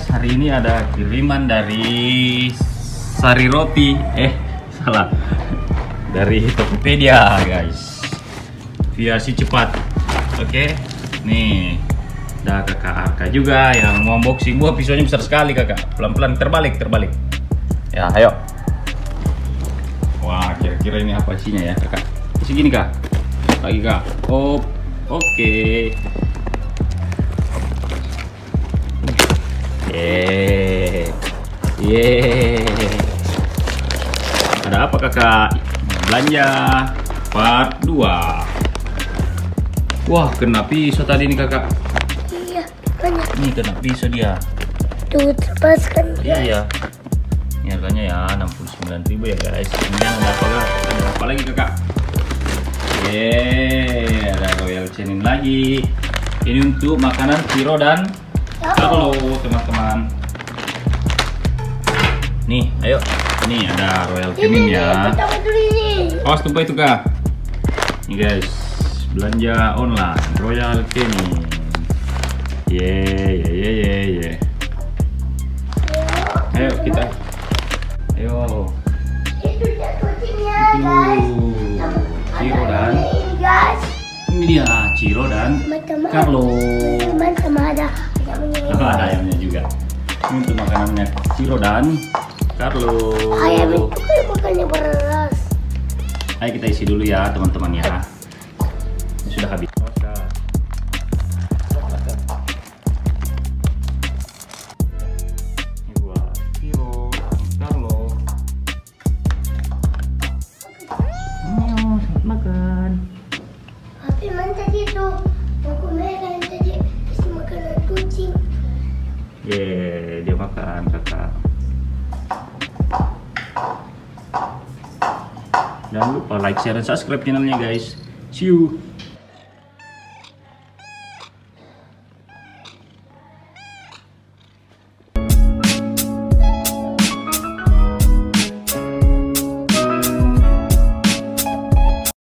hari ini ada kiriman dari Sari Roti. Salah. Dari Tokopedia, guys. Via si cepat. Oke. Nih. Ada kakak Arka juga yang mau unboxing. Wah, pisaunya besar sekali, kakak. Pelan-pelan terbalik. Ya, ayo. Wah, kira-kira ini apa isinya ya, kakak? Segini, kak. Lagi, kak. Oh, oke. Ada apa, kakak? Belanja part 2. Wah, kena pisau tadi nih, kakak. Iya, banyak. Ini kena pisau dia. Tuh, terpaskan. Iya. Ini harganya ya 69.000 ya, guys. Kemudian ada apa, kak? Ada apa lagi, kakak? Ada Royal Canin lagi. Ini untuk makanan Viro dan Carlo, teman-teman. Nih, ayo. Ini ada Royal Canin ya. Awas tumpah itu, kak. Nih, guys. Belanja online Royal Canin. Ye. Ayo kita. Ayo. Itu dia kucingnya, guys. Ciro dan ini dia Ciro dan Carlo. Teman sama ada Ada ayamnya juga. Ini untuk makanannya Ciro dan Carlo. ayam itu kayak makannya beras. Ayo kita isi dulu ya, teman-teman ya. Ini sudah habis. Ini buat Ciro dan Carlo. Selamat makan. Tapi man tadi itu aku merah yang tadi kasih makanan kucing. Dia makan, kakak. Jangan lupa like, share, dan subscribe channelnya, guys. See you.